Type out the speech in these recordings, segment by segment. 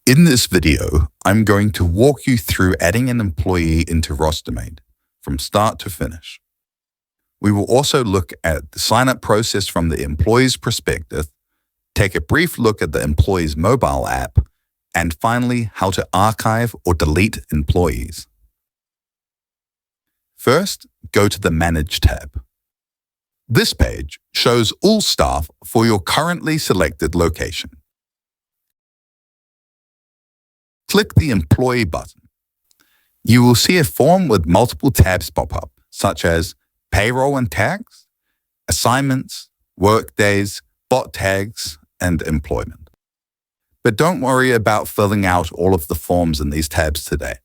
In this video, I'm going to walk you through adding an employee into Rostermate from start to finish. We will also look at the sign-up process from the employee's perspective, take a brief look at the employee's mobile app, and finally, how to archive or delete employees. First, go to the Manage tab. This page shows all staff for your currently selected location. Click the Employee button. You will see a form with multiple tabs pop up, such as Payroll and Tags, Assignments, Workdays, Bot Tags, and Employment. But don't worry about filling out all of the forms in these tabs today.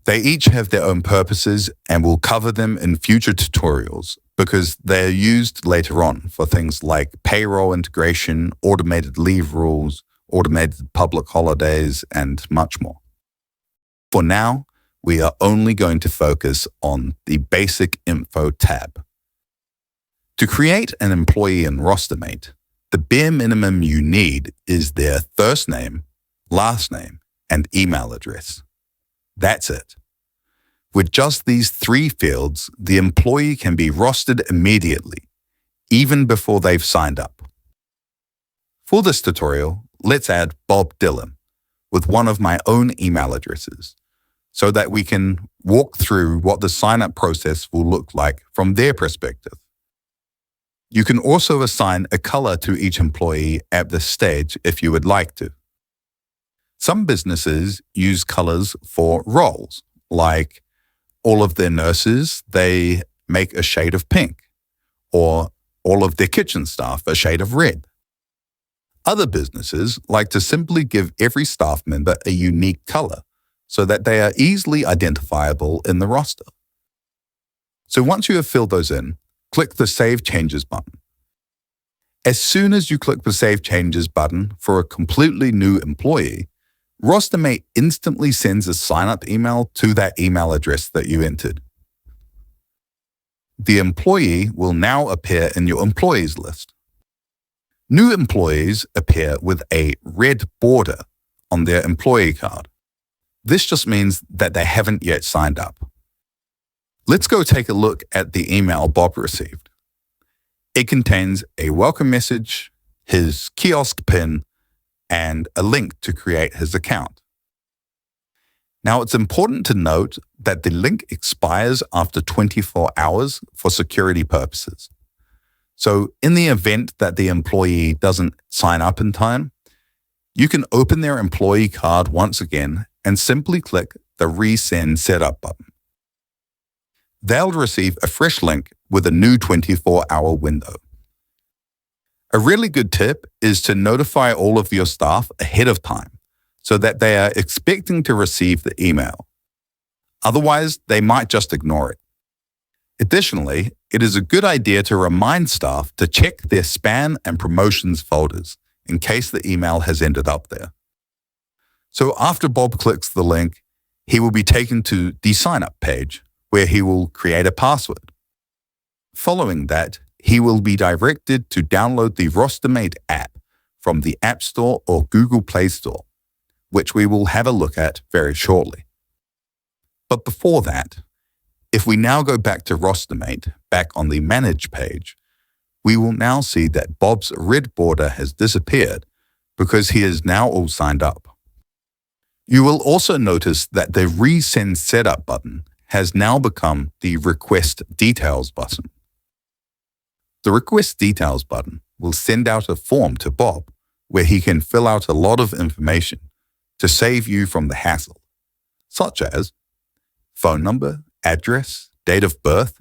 They each have their own purposes and we'll cover them in future tutorials because they're used later on for things like payroll integration, automated leave rules, automated public holidays, and much more. For now, we are only going to focus on the Basic Info tab. To create an employee in Rostermate, the bare minimum you need is their first name, last name, and email address. That's it. With just these three fields, the employee can be rostered immediately, even before they've signed up. For this tutorial, let's add Bob Dillon with one of my own email addresses so that we can walk through what the sign-up process will look like from their perspective. You can also assign a color to each employee at this stage if you would like to. Some businesses use colors for roles, like all of their nurses, they make a shade of pink, or all of their kitchen staff a shade of red. Other businesses like to simply give every staff member a unique color so that they are easily identifiable in the roster. So once you have filled those in, click the Save Changes button. As soon as you click the Save Changes button for a completely new employee, Rostermate instantly sends a sign-up email to that email address that you entered. The employee will now appear in your employees list. New employees appear with a red border on their employee card. This just means that they haven't yet signed up. Let's go take a look at the email Bob received. It contains a welcome message, his kiosk PIN, and a link to create his account. Now, it's important to note that the link expires after 24 hours for security purposes. So in the event that the employee doesn't sign up in time, you can open their employee card once again and simply click the Resend Setup button. They'll receive a fresh link with a new 24-hour window. A really good tip is to notify all of your staff ahead of time so that they are expecting to receive the email. Otherwise, they might just ignore it. Additionally, it is a good idea to remind staff to check their spam and promotions folders in case the email has ended up there. So after Bob clicks the link, he will be taken to the sign-up page where he will create a password. Following that, he will be directed to download the Rostermate app from the App Store or Google Play Store, which we will have a look at very shortly. But before that, if we now go back to Rostermate, back on the Manage page, we will now see that Bob's red border has disappeared because he is now all signed up. You will also notice that the Resend Setup button has now become the Request Details button. The Request Details button will send out a form to Bob where he can fill out a lot of information to save you from the hassle, such as phone number, address, date of birth,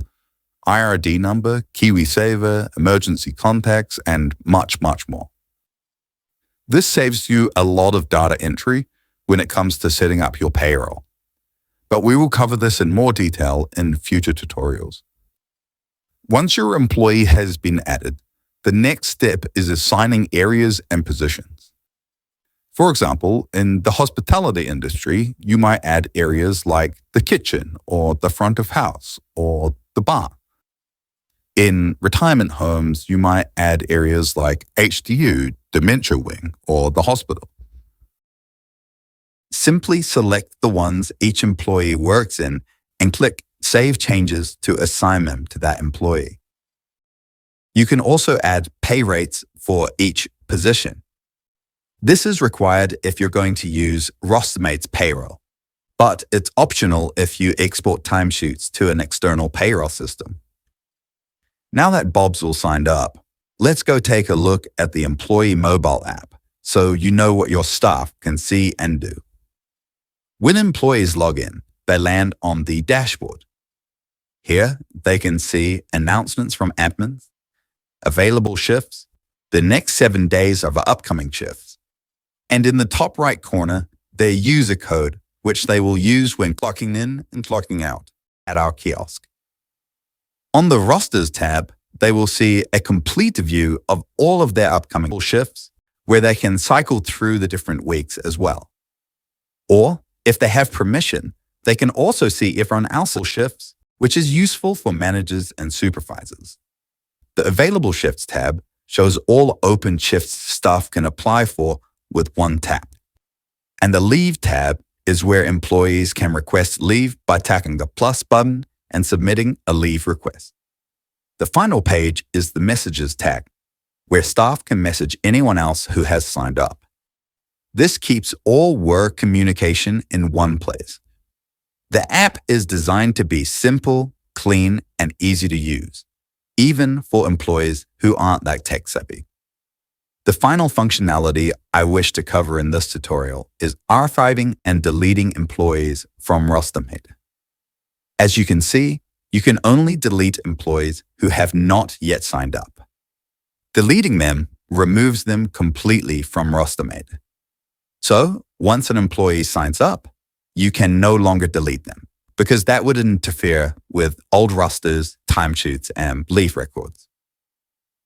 IRD number, KiwiSaver, emergency contacts, and much, much more. This saves you a lot of data entry when it comes to setting up your payroll. But we will cover this in more detail in future tutorials. Once your employee has been added, the next step is assigning areas and positions. For example, in the hospitality industry, you might add areas like the kitchen or the front of house or the bar. In retirement homes, you might add areas like HDU, dementia wing, or the hospital. simply select the ones each employee works in and click Save Changes to assign them to that employee. You can also add pay rates for each position. This is required if you're going to use Rostermate's payroll, but it's optional if you export timesheets to an external payroll system. Now that Bob's all signed up, let's go take a look at the employee mobile app so you know what your staff can see and do. When employees log in, they land on the dashboard. Here, they can see announcements from admins, available shifts, the next 7 days of upcoming shifts, and in the top right corner, their user code, which they will use when clocking in and clocking out at our kiosk. On the Rosters tab, they will see a complete view of all of their upcoming shifts, where they can cycle through the different weeks as well. Or, if they have permission, they can also see everyone else's shifts, which is useful for managers and supervisors. The Available Shifts tab shows all open shifts staff can apply for with one tap. And the Leave tab is where employees can request leave by tapping the plus button and submitting a leave request. The final page is the Messages tab, where staff can message anyone else who has signed up. This keeps all work communication in one place. The app is designed to be simple, clean, and easy to use, even for employees who aren't that tech savvy. The final functionality I wish to cover in this tutorial is archiving and deleting employees from Rostermate. As you can see, you can only delete employees who have not yet signed up. Deleting them removes them completely from Rostermate. So, once an employee signs up, you can no longer delete them, because that would interfere with old rosters, timesheets, and leave records.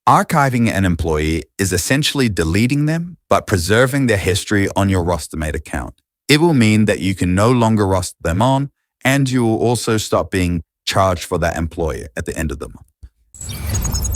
Archiving an employee is essentially deleting them, but preserving their history on your Rostermate account. It will mean that you can no longer roster them on, and you will also stop being charged for that employee at the end of the month.